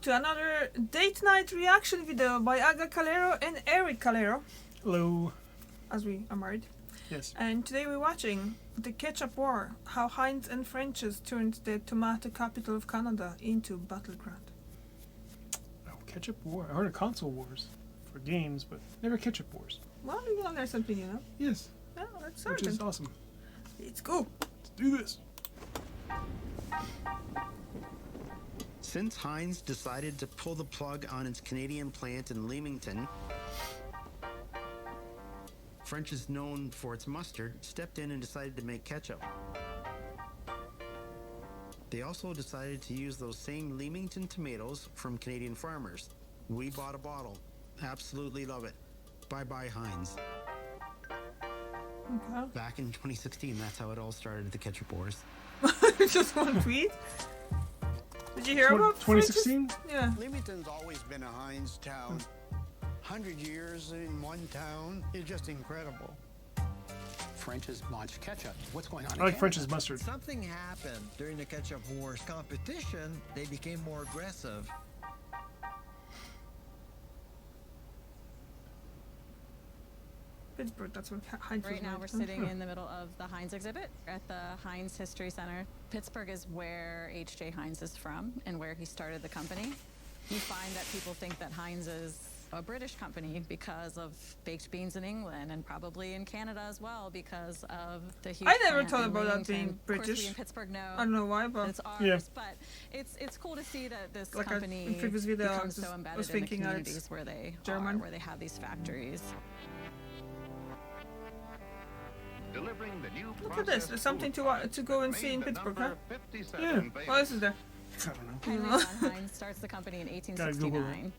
to another date night reaction video by Aga Calero and Eric Calero. Hello. As we are married. Yes. And today we're watching the Ketchup War, how Heinz and French's turned the tomato capital of Canada into battleground. Oh, Ketchup War. I heard of console wars for games, but never Ketchup Wars. Well, we learn something, you know. Yes. Yeah, let's start. Which is awesome. Let's go. Let's do this. Since Heinz decided to pull the plug on its Canadian plant in Leamington, French is known for its mustard, stepped in and decided to make ketchup. They also decided to use those same Leamington tomatoes from Canadian farmers. We bought a bottle. Absolutely love it. Bye-bye, Heinz. Okay. Back in 2016, that's how it all started, the Ketchup Wars. Just one tweet? Did you hear about 2016? Yeah. Leamington's always been a Heinz town. 100 years in one town is just incredible. French's launched ketchup. What's going on? I like French's mustard. Something happened during the Ketchup Wars competition. They became more aggressive. Pittsburgh, that's what Heinz was Right now made we're from. sitting in the middle of the Heinz exhibit at the Heinz History Center. Pittsburgh is where H.J. Heinz is from and where he started the company. You find that people think that Heinz is a British company because of baked beans in England and probably in Canada as well because of the huge I never plant thought in about that Leamington. being Of course, British. we in Pittsburgh know I don't know why, but it's ours, Yeah. but it's cool to see that this Like company in previous video, I becomes just so was embedded in the thinking that it's communities where they German. are, where they have these factories. Delivering the new look at this. There's something to go and see in Pittsburgh, huh? Yeah. What else is there? I don't know. Henry John Heinz starts the company in Gotta Google 1869.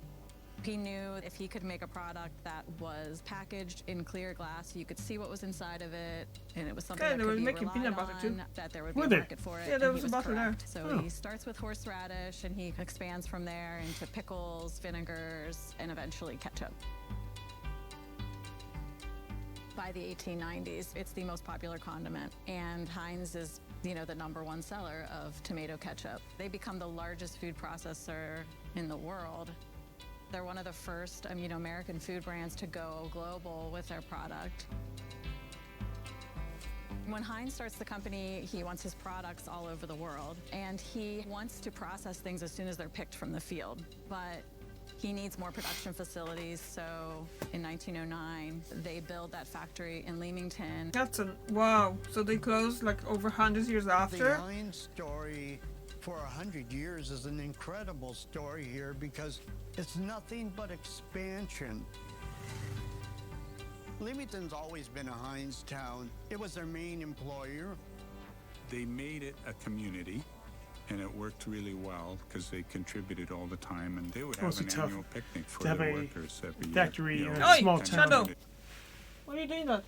He knew if he could make a product that was packaged in clear glass, you could see what was inside of it, and it was something Okay, that they could were be making peanut relied butter, too. on, that there would Were be a they? market for it. Yeah, there and was he a bottle there. correct. So Oh. he starts with horseradish, and he expands from there into pickles, vinegars, and eventually ketchup. By the 1890s, it's the most popular condiment, and Heinz is, the #1 seller of tomato ketchup. They become the largest food processor in the world. They're one of the first, American food brands to go global with their product. When Heinz starts the company, he wants his products all over the world, and he wants to process things as soon as they're picked from the field. But he needs more production facilities, so in 1909, they build that factory in Leamington. That's wow. So they closed like over 100 years The after. Heinz story for 100 years is an incredible story here because it's nothing but expansion. Leamington's always been a Heinz town. It was their main employer. They made it a community, and it worked really well because they contributed all the time, and they would have Also an tough annual picnic for to have their a workers every factory year. in a Oi, small kind of town. Shadow. did it. Why are you doing that?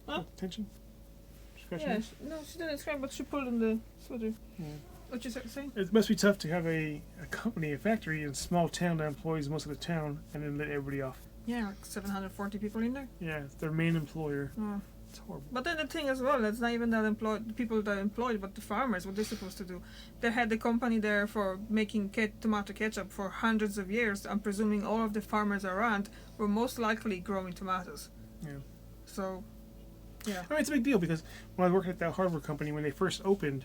Huh? Attention. Scratching Yeah, it? no, she didn't scream, but she pulled in the sweater. Yeah. What you saying? It must be tough to have a company, a factory in a small town that employs most of the town and then let everybody off. Yeah, like 740 people in there. Yeah, it's their main employer. Oh. It's horrible. But then the thing as well, it's not even that the people that are employed, but the farmers, what they're supposed to do. They had the company there for making tomato ketchup for hundreds of years. I'm presuming all of the farmers around were most likely growing tomatoes. Yeah. So, yeah. I mean, it's a big deal because when I was working at that hardware company, when they first opened,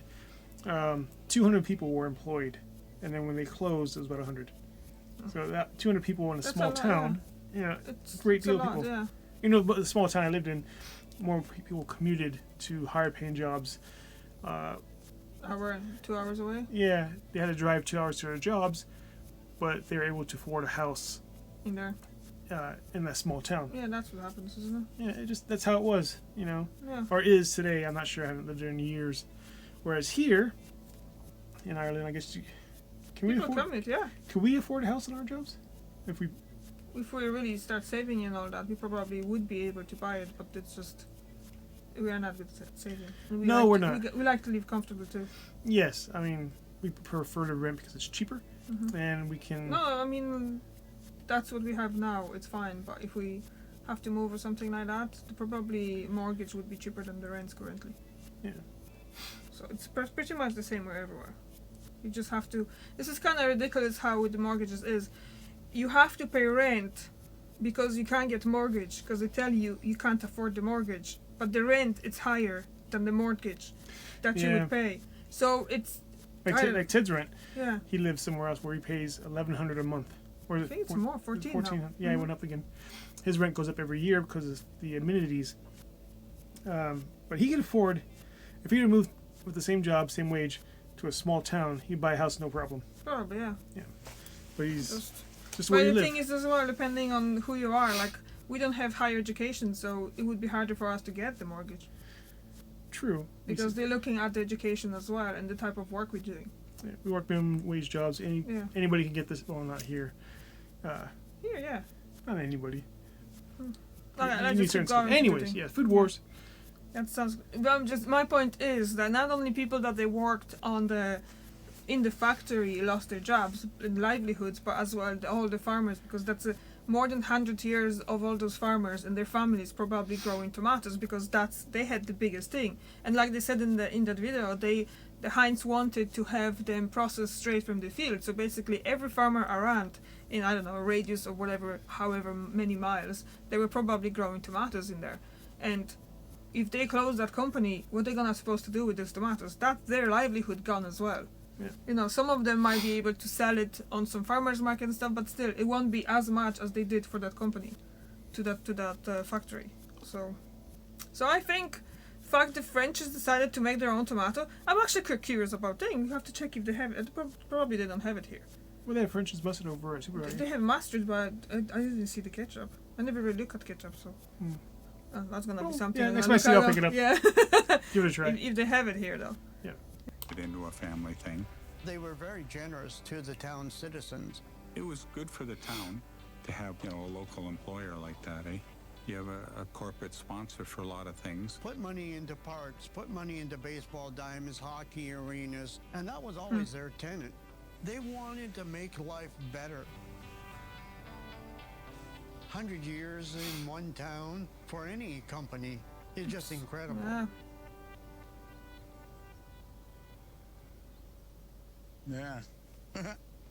200 people were employed. And then when they closed, it was about 100. So that 200 people in a That's small a lot, town, yeah, It's great it's deal a of lot, people. yeah. But the small town I lived in, more people commuted to higher paying jobs. Hour, 2 hours away. Yeah, they had to drive 2 hours to their jobs, but they were able to afford a house In there. in that small town. Yeah, that's what happens, isn't Yeah, that's how it was, it? Yeah. or is today. I'm not sure. I haven't lived there in years. Whereas here in Ireland, I guess can People commute, yeah. we afford a house in our jobs? If we If we really start saving and all that, we probably would be able to buy it, but it's just we are not good at saving. And No, we're like not. We like to live comfortable too. yes, I mean we prefer to rent because it's cheaper and we can. No, I mean that's what we have now. It's fine, but if we have to move or something like that, probably mortgage would be cheaper than the rents currently. Yeah. So it's pretty much the same way everywhere. You just have to. This is kind of ridiculous how with the mortgages is. You have to pay rent because you can't get mortgage because they tell you you can't afford the mortgage, but the rent it's higher than the mortgage that you would pay. So it's like Ted's rent. Yeah. He lives somewhere else where he pays $1,100 a month. Or I think it's more, 14 now. Yeah, it went up again. His rent goes up every year because of the amenities. But he can afford, if he were to move with the same job, same wage, to a small town, he'd buy a house no problem. Probably, yeah. Yeah. But he's just But where you the live. thing is as well, depending on who you are, like, we don't have higher education, so it would be harder for us to get the mortgage. True. Because they're looking at the education as well and the type of work we're doing. Yeah, we work minimum wage jobs. Anybody can get this. Well, not here. Here, yeah. Not anybody. Anyways, yeah, food wars. That sounds. Well, my point is that not only people that they worked in the factory lost their jobs and livelihoods, but as well all the farmers, because that's more than 100 years of all those farmers and their families probably growing tomatoes because they had the biggest thing. And like they said in that video, the Heinz wanted to have them processed straight from the field. So basically every farmer around in, I don't know, a radius of whatever, however many miles, they were probably growing tomatoes in there. And if they close that company, what are they gonna supposed to do with those tomatoes? That's their livelihood gone as well. Yeah. You know, some of them might be able to sell it on some farmers market and stuff, but still, it won't be as much as they did for that company, to that factory. So I think, fact the French has decided to make their own tomato. I'm actually curious about things. You have to check if they have it. Probably they don't have it here. Well, they have French's mustard over at Supermarket. They have mustard, but I didn't see the ketchup. I never really look at ketchup, so that's gonna be something. Yeah, next time I see, I'll pick it up. Yeah, give it a try. If they have it here, though. Yeah. It into a family thing. They were very generous to the town citizens. It was good for the town to have, a local employer like that, eh? You have a corporate sponsor for a lot of things. Put money into parks, put money into baseball diamonds, hockey arenas, and that was always their tenet. They wanted to make life better. 100 years in one town for any company is just incredible. Yeah. Yeah. You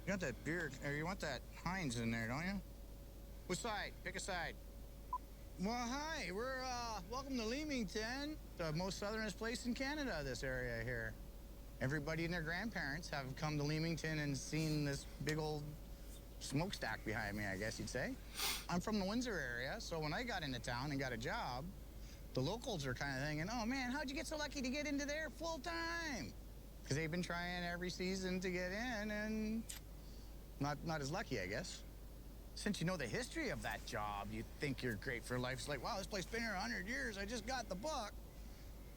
got that beer, or you want that Heinz in there, don't you? Which side? Pick a side. Well, hi. We're, welcome to Leamington, the most southernest place in Canada, this area here. Everybody and their grandparents have come to Leamington and seen this big old smokestack behind me, I guess you'd say. I'm from the Windsor area, so when I got into town and got a job, the locals are kind of thinking, oh man, how'd you get so lucky to get into there full time? Because they've been trying every season to get in and not as lucky, I guess. Since you know the history of that job, you think you're great for life. It's like, wow, this place been here 100 years. I just got the book.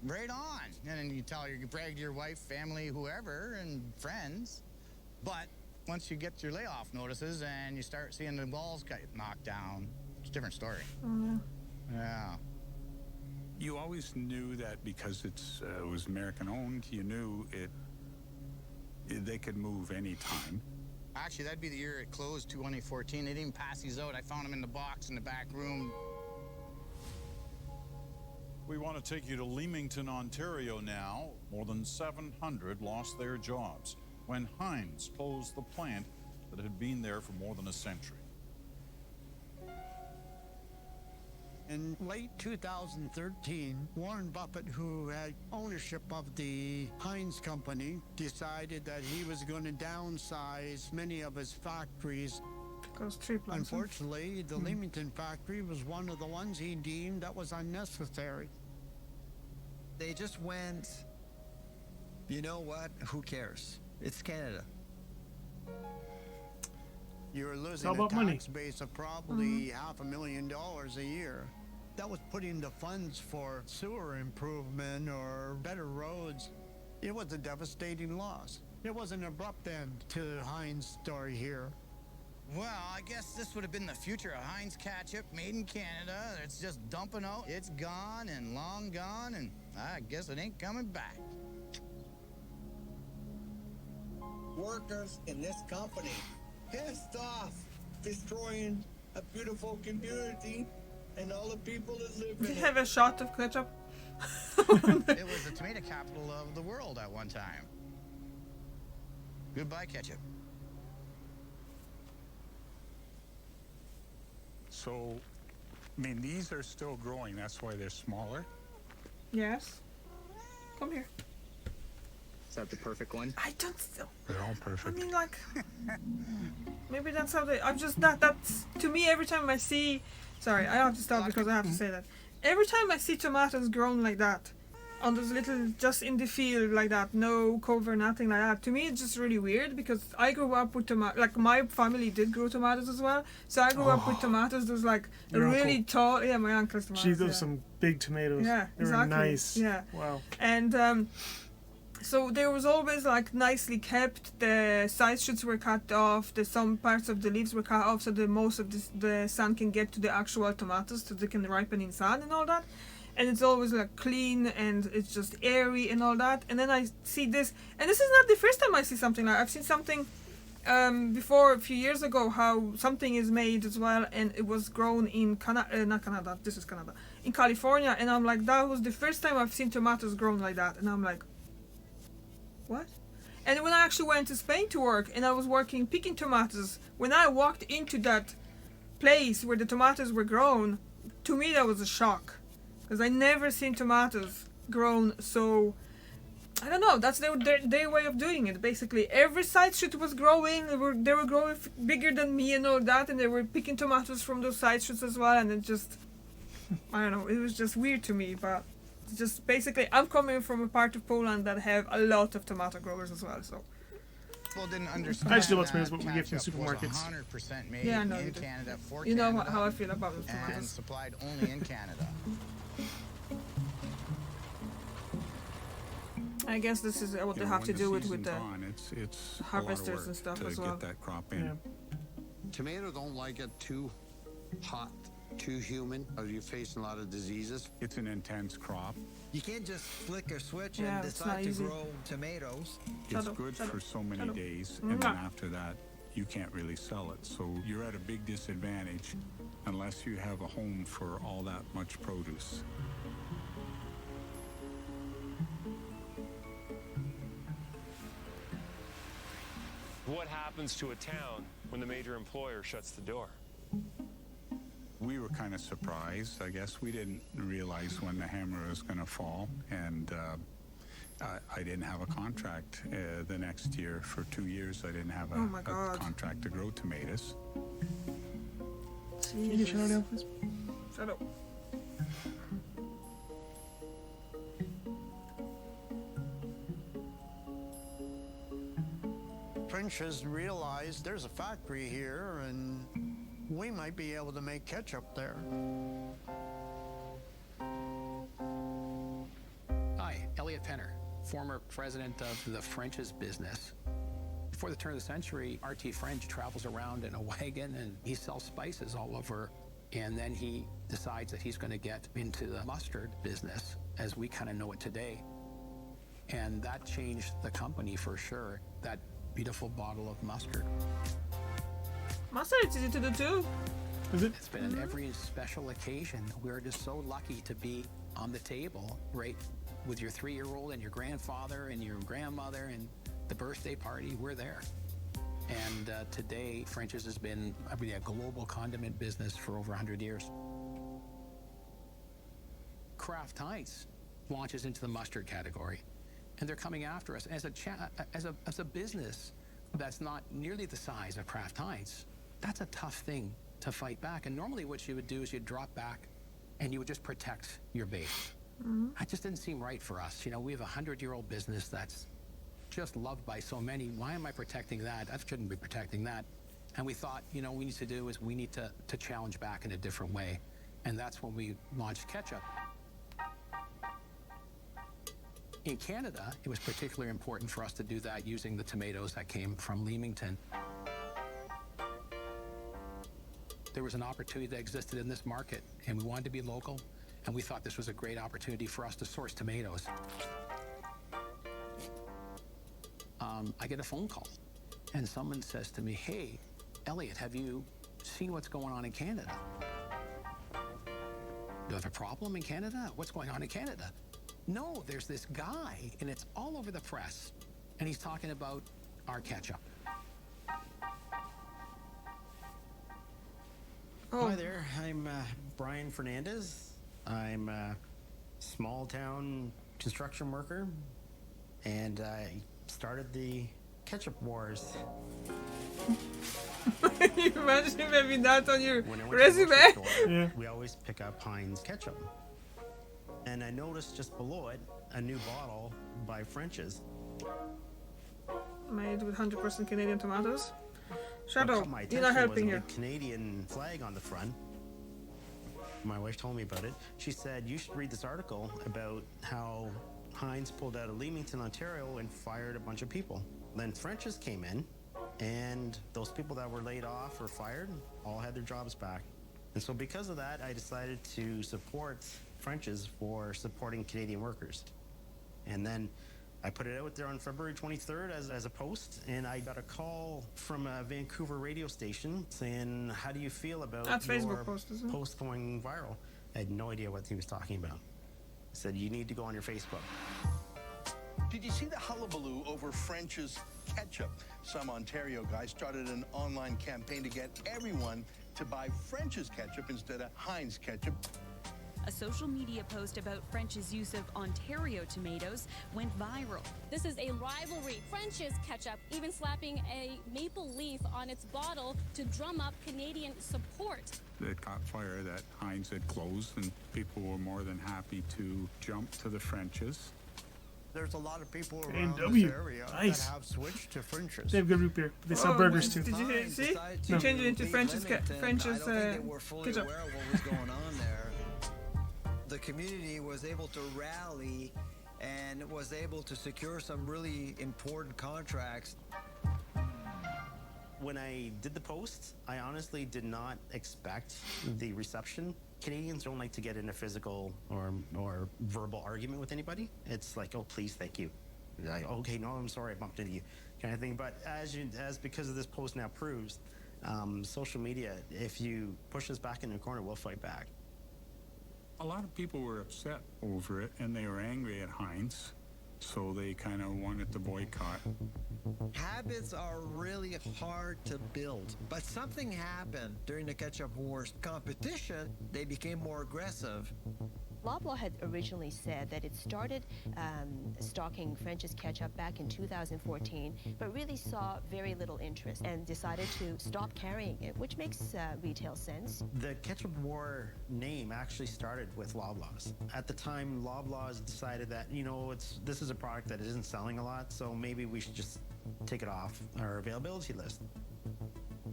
Right on. And then you brag to your wife, family, whoever, and friends. But once you get your layoff notices and you start seeing the walls get knocked down, it's a different story. Yeah. You always knew that because it was American owned, you knew they could move anytime. Actually, that'd be the year it closed, 2014. They didn't even pass these out. I found them in the box in the back room. We want to take you to Leamington, Ontario now. More than 700 lost their jobs when Heinz closed the plant that had been there for more than a century. In late 2013, Warren Buffett, who had ownership of the Heinz company, decided that he was going to downsize many of his factories. Unfortunately, the Leamington factory was one of the ones he deemed that was unnecessary. They just went, you know what, who cares? It's Canada. You're losing a tax base of probably $500,000 a year. That was putting the funds for sewer improvement or better roads. It was a devastating loss. It was an abrupt end to the Heinz story here. Well, I guess this would have been the future of Heinz ketchup made in Canada. It's just dumping out. It's gone and long gone, and I guess it ain't coming back. Workers in this company pissed off, destroying a beautiful community and all the people that live in it. Do you have a shot of ketchup? It was the tomato capital of the world at one time. Goodbye, Ketchup. So, I mean, these are still growing. That's why they're smaller. Yes. Come here. Is that the perfect one? I don't still. They're all I perfect. mean, like, maybe that's how they. I'm just that's to me every time I see. Sorry, I have to stop because I have to say that. Every time I see tomatoes grown like that, on those little, just in the field like that, no cover, nothing like that. To me, it's just really weird because I grew up with tomatoes. Like my family did grow tomatoes as well, so I grew up with tomatoes. There's like a Your really uncle. tall. Yeah, my uncle's tomatoes. Those some big tomatoes. Yeah, they exactly. were nice. Yeah. Wow. And so there was always like nicely kept. The side shoots were cut off. Some parts of the leaves were cut off, so the most of the sun can get to the actual tomatoes, so they can ripen in sun and all that. And it's always like clean and it's just airy and all that. And then I see this, and this is not the first time I see something like. I've seen something before a few years ago. How something is made as well, and it was grown in not Canada. This is Canada, in California. And I'm like, that was the first time I've seen tomatoes grown like that. And I'm like, what? And when I actually went to Spain to work, and I was working picking tomatoes, when I walked into that place where the tomatoes were grown, to me that was a shock, because I never seen tomatoes grown so. I don't know. That's their way of doing it. Basically, every side shoot was growing. They were growing bigger than me and all that, and they were picking tomatoes from those side shoots as well. And it just, I don't know. It was just weird to me, but. Just basically, I'm coming from a part of Poland that have a lot of tomato growers as well. So People didn't understand. I just know what tomatoes what we get from ketchup supermarkets. was 100% made Yeah, I know you in do. Canada for you know Canada how I feel about those and tomatoes. supplied only in Canada. I guess this is what they You know, have when to the do it with season's the on, it's harvesters a lot of work and stuff to as well. get that crop in. Yeah. Tomatoes don't like it too hot, too humid, or you face a lot of diseases. It's an intense crop. You can't just flick a switch Yeah, and it's decide not to easy. grow tomatoes. It's Shadow, good shadow, for so many shadow. days, and then Mwah. after that, you can't really sell it. So you're at a big disadvantage unless you have a home for all that much produce. What happens to a town when the major employer shuts the door? We were kind of surprised. I guess we didn't realize when the hammer was going to fall, and I didn't have a contract the next year. For 2 years, I didn't have Oh my a God. contract to grow tomatoes. Can you shut it down, please? Shut up. French has realized there's a factory here and we might be able to make ketchup there. Hi, Elliot Penner, former president of the French's business. Before the turn of the century, R.T. French travels around in a wagon and he sells spices all over. And then he decides that he's going to get into the mustard business as we kind of know it today. And that changed the company for sure. That beautiful bottle of mustard. Mustard, it's easy to do too. Is it? It's been on every special occasion. We're just so lucky to be on the table, right, with your 3-year-old and your grandfather and your grandmother and the birthday party. We're there. And today, French's has been a global condiment business for over 100 years. Kraft Heinz launches into the mustard category, and they're coming after us as a business that's not nearly the size of Kraft Heinz. That's a tough thing to fight back. And normally, what you would do is you'd drop back, and you would just protect your base. That just didn't seem right for us. You know, we have a 100-year-old business that's just loved by so many. Why am I protecting that? I shouldn't be protecting that. And we thought, you know, what we need to do is we need to challenge back in a different way. And that's when we launched ketchup. In Canada, it was particularly important for us to do that using the tomatoes that came from Leamington. There was an opportunity that existed in this market, and we wanted to be local, and we thought this was a great opportunity for us to source tomatoes. I get a phone call, and someone says to me, "Hey, Elliot, have you seen what's going on in Canada? You have a problem in Canada? What's going on in Canada?" No, there's this guy, and it's all over the press, and he's talking about our ketchup. Oh. Hi there, I'm Brian Fernandez. I'm a small town construction worker, and I started the Ketchup Wars. You imagine having that on your When I went to the resume? grocery store, Yeah. we always pick up Heinz ketchup. And I noticed just below it a new bottle by French's. Made with 100% Canadian tomatoes. What Shadow, caught my you're not attention helping was a here. big Canadian flag on the front. My wife told me about it. She said, you should read this article about how Heinz pulled out of Leamington, Ontario and fired a bunch of people. Then French's came in, and those people that were laid off or fired all had their jobs back. And so because of that, I decided to support French's for supporting Canadian workers. And then I put it out there on February 23rd as a post, and I got a call from a Vancouver radio station saying, how do you feel about That's your Facebook post, isn't it? post going viral? I had no idea what he was talking about. I said, you need to go on your Facebook. Did you see the hullabaloo over French's ketchup? Some Ontario guy started an online campaign to get everyone to buy French's ketchup instead of Heinz ketchup. A social media post about French's use of Ontario tomatoes went viral. This is a rivalry. French's ketchup even slapping a maple leaf on its bottle to drum up Canadian support. It caught fire that Heinz had closed, and people were more than happy to jump to the French's. There's a lot of people around A&W. this area Nice. that have switched to French's. They have good root beer. They sell burgers too. Did you hear? See? Decided You to changed it into leave French's Leamington. French's I don't think they were fully ketchup. aware of what was going on there. The community was able to rally and was able to secure some really important contracts. When I did the post, I honestly did not expect the reception. Canadians don't like to get in a physical or verbal argument with anybody. It's like, oh, please, thank you. Like, okay, no, I'm sorry, I bumped into you, kind of thing. But as because of this post now proves, social media, if you push us back in the corner, we'll fight back. A lot of people were upset over it, and they were angry at Heinz, so they kind of wanted to boycott. Habits are really hard to build, but something happened during the Ketchup Wars competition. They became more aggressive. Loblaw had originally said that it started stocking French's ketchup back in 2014, but really saw very little interest and decided to stop carrying it, which makes retail sense. The Ketchup War name actually started with Loblaws. At the time, Loblaws decided that, you know, this is a product that isn't selling a lot, so maybe we should just take it off our availability list.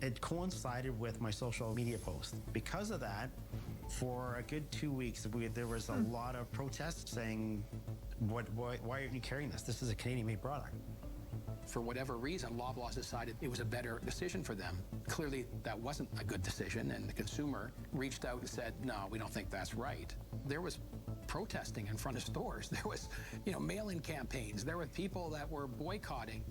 It coincided with my social media post. Because of that, for a good 2 weeks, there was a lot of protests saying, why aren't you carrying this? This is a Canadian-made product. For whatever reason, Loblaws decided it was a better decision for them. Clearly, that wasn't a good decision, and the consumer reached out and said, no, we don't think that's right. There was protesting in front of stores. There was, mail-in campaigns. There were people that were boycotting.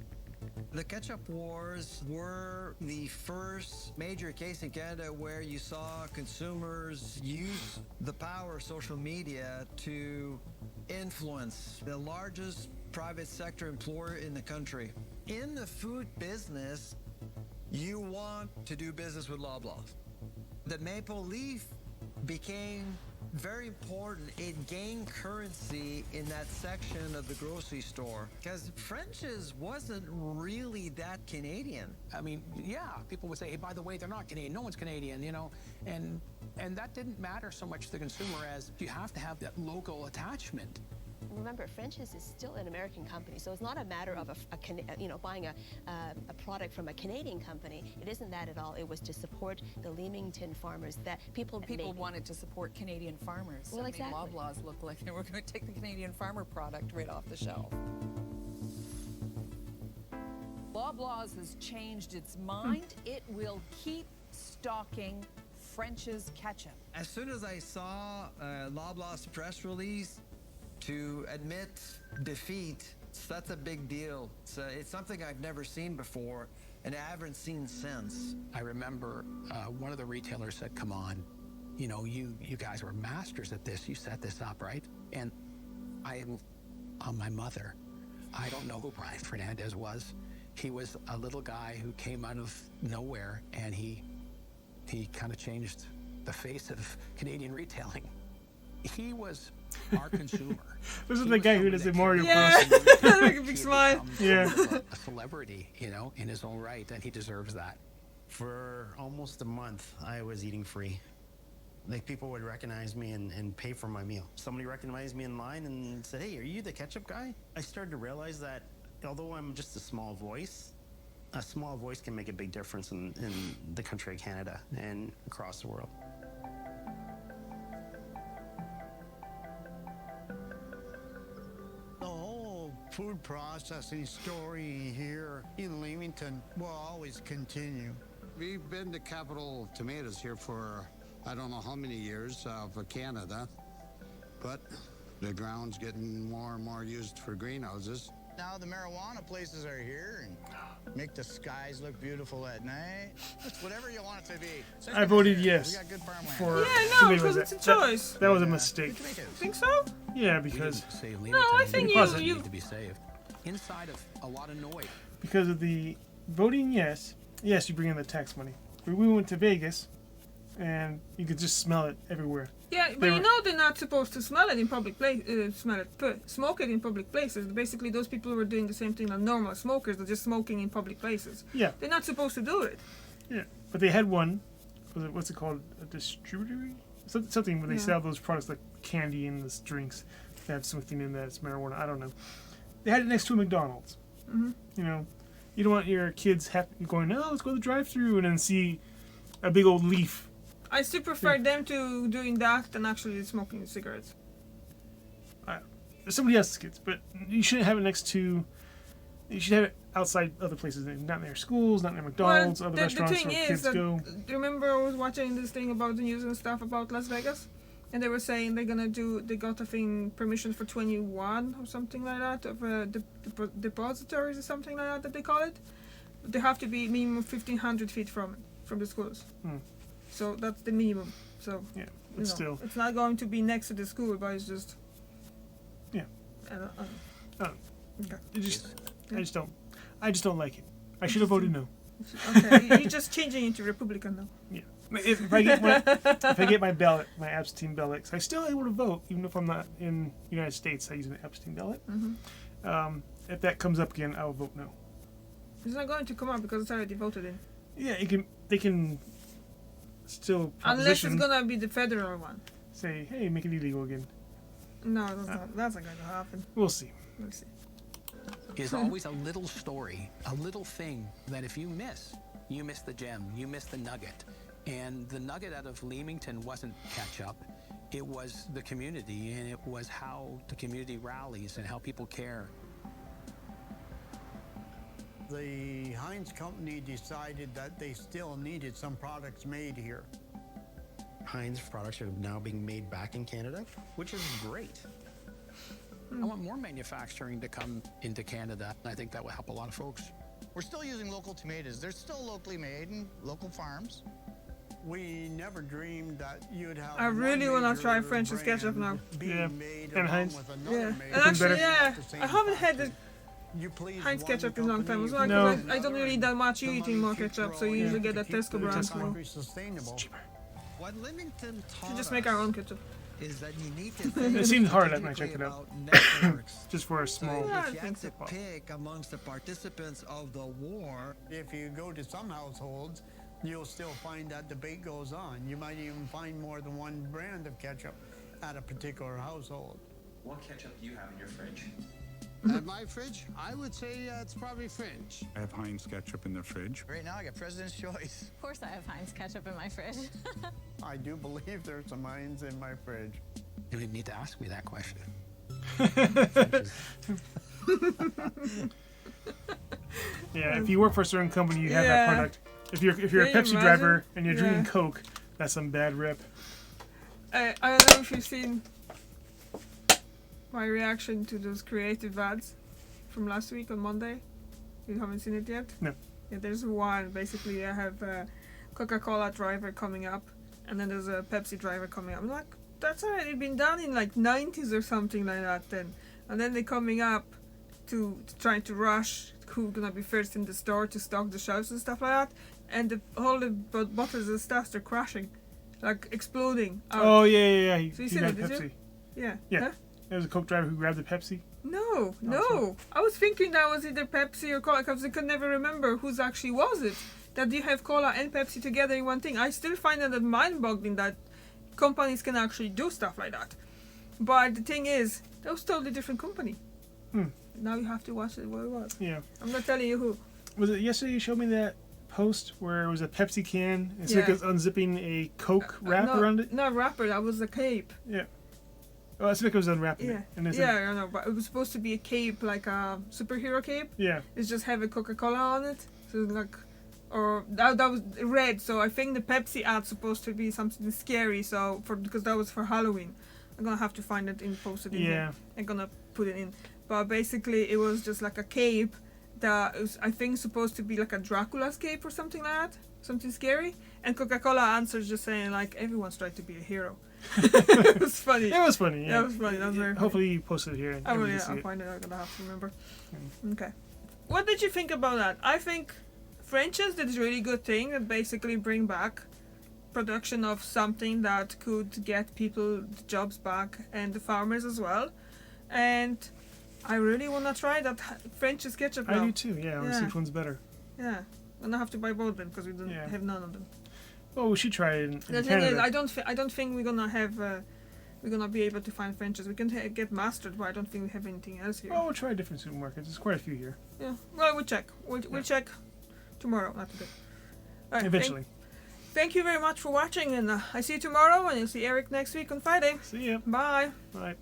The Ketchup Wars were the first major case in Canada where you saw consumers use the power of social media to influence the largest private sector employer in the country. In the food business, you want to do business with Loblaw. The maple leaf became very important. It gained currency in that section of the grocery store because French's wasn't really that Canadian. I mean, yeah, people would say, hey, by the way, they're not Canadian. No one's Canadian, and that didn't matter so much to the consumer as you have to have that local attachment. Remember, French's is still an American company, so it's not a matter of buying a product from a Canadian company. It isn't that at all. It was to support the Leamington farmers that people wanted to support Canadian farmers. Well, exactly. Loblaws looked like they were going to take the Canadian farmer product right off the shelf. Loblaws has changed its mind. It will keep stocking French's ketchup. As soon as I saw Loblaw's press release to admit defeat, that's a big deal. It's something I've never seen before, and I haven't seen since. I remember one of the retailers said, come on, you guys were masters at this. You set this up, right? And I am on my mother. I don't know who Brian Fernandez was. He was a little guy who came out of nowhere, and he kind of changed the face of Canadian retailing. He was our consumer. This is the guy who does the Mario Bros. Yeah, like a big smile. Yeah. A celebrity, you know, in his own right, and he deserves that. For almost a month, I was eating free. Like, people would recognize me and pay for my meal. Somebody recognized me in line and said, "Hey, are you the ketchup guy?" I started to realize that although I'm just a small voice can make a big difference in the country of Canada and across the world. The whole food processing story here in Leamington will always continue. We've been the capital of tomatoes here for I don't know how many years for Canada, but the ground's getting more and more used for greenhouses. Now the marijuana places are here and make the skies look beautiful at night. It's whatever you want it to be. I voted yes. We got good farmland. For Yeah, no, because it's a choice. That was a mistake. Think so? Yeah, because No, I think you need to be saved. Inside of a lot of noise. because of the voting yes, you bring in the tax money. We went to Vegas, and you could just smell it everywhere. Yeah, but you know they're not supposed to smell it in public place. Smoke it in public places. Basically, those people who are doing the same thing as normal smokers. They're just smoking in public places. Yeah. They're not supposed to do it. Yeah, but they had one. What's it called? A distributor? Something where they sell those products like candy and this drinks that have something in that. It's marijuana. I don't know. They had it next to a McDonald's. Mm-hmm. You know, you don't want your kids going, "Oh, let's go to the drive-thru," and then see a big old leaf. I still prefer them to doing that than actually smoking cigarettes. Somebody else's kids, but you shouldn't have it next to. You should have it outside other places, not near schools, not near McDonald's, other restaurants the where thing kids is that, go. remember I was watching this thing about the news and stuff about Las Vegas, and they were saying they got I think permission for 21 or something like that of depositories or something like that they call it. They have to be minimum 1,500 feet from the schools. So that's the minimum. So yeah, but still, it's not going to be next to the school, but it's just yeah. I don't. Okay. I just don't like it. I should have voted no. Okay, you're just changing into Republican now. Yeah. If I get my ballot, my absentee ballot, 'cause I'm still able to vote even if I'm not in the United States. I use an absentee ballot. Mm-hmm. If that comes up again, I will vote no. It's not going to come up because it's already voted in. Yeah, they can still unless it's gonna be the federal one. Say, hey, make it illegal again. No, that's not going to happen. We'll see. We'll see. Is always a little story, a little thing that if you miss the gem, you miss the nugget. And the nugget out of Leamington wasn't ketchup. It was the community, and it was how the community rallies and how people care. The Heinz company decided that they still needed some products made here. Heinz products are now being made back in Canada, which is great. I want more manufacturing to come into Canada. I think that will help a lot of folks. We're still using local tomatoes. They're still locally made in local farms. We never dreamed that you'd have. I really want to try French's ketchup now. Yeah, and Heinz. Yeah, and actually, I haven't had the Heinz ketchup in a long time as well. No. I don't really that much eat anymore ketchup, so you usually get that Tesco brand. So Sustainable. cheaper. What Leamington taught we just make our own ketchup. is that you need to think It seems hard when I check it strategically out. about networks. Just for a small. Yeah, I If you think have so. to pick amongst the participants of the war, If you go to some households, you'll still find that debate goes on. You might even find more than one brand of ketchup at a particular household. What ketchup do you have in your fridge? At my fridge, I would say it's probably French. I have Heinz ketchup in the fridge. Right now, I got President's Choice. Of course I have Heinz ketchup in my fridge. I do believe there's some Heinz in my fridge. You didn't need to ask me that question. Yeah, if you work for a certain company, you have that product. If you're a Can you Pepsi imagine? driver and you're drinking Yeah. Coke, that's some bad rep. I don't know if you've seen my reaction to those creative ads from last week on Monday. You haven't seen it yet? No. Yeah, there's one. Basically, I have a Coca-Cola driver coming up, and then there's a Pepsi driver coming up. I'm like, that's already been done in like 90s or something like that then. And then they're coming up to trying to rush who's gonna be first in the store to stock the shelves and stuff like that. And all the bottles and stuff are crashing, like exploding out. Oh yeah. He So you he seen grabbed it, did Pepsi. you? Yeah. Yeah. Huh? There was a Coke driver who grabbed the Pepsi. No. sure. I was thinking that was either Pepsi or Cola because I could never remember whose actually was it. That you have Cola and Pepsi together in one thing. I still find that mind-boggling that companies can actually do stuff like that. But the thing is, that was totally different company. Now you have to watch it what it was. Yeah. I'm not telling you who. Was it yesterday you showed me that post where it was a Pepsi can and Yeah. it was unzipping a Coke wrap around it? Not wrapper, that was a cape. Yeah. Oh, Snick was unwrapping Yeah, it. And there's I know, but it was supposed to be a cape, like a superhero cape. Yeah. It's just have a Coca-Cola on it, so like, or that was red. So I think the Pepsi ad's supposed to be something scary. So because that was for Halloween, I'm gonna have to find it and post it in here. I'm gonna put it in. But basically, it was just like a cape that was, I think, supposed to be like a Dracula's cape or something like that, something scary. And Coca-Cola answers just saying like, everyone's tried to be a hero. It was funny. It was funny. Yeah, That was funny. That was very funny. Hopefully you posted it here. And I will. everybody Yeah, see I'll it. find it. I'm gonna have to remember. Okay. What did you think about that? I think French's did a really good thing and basically bring back production of something that could get people jobs back and the farmers as well. And I really want to try that French's ketchup now. I do too. Yeah, I want to see which one's better. Yeah. I'm gonna have to buy both then because we don't have none of them. Well, we should try it in The thing Canada. is, I don't think we're gonna have. We're gonna be able to find French's. We can get mustard, but I don't think we have anything else here. Well, we'll try different supermarkets. There's quite a few here. Yeah. Well, we'll check. We'll check tomorrow, not today. All right, Eventually. Thank you very much for watching, and I see you tomorrow, and you'll see Eric next week on Friday. See ya. Bye. Bye.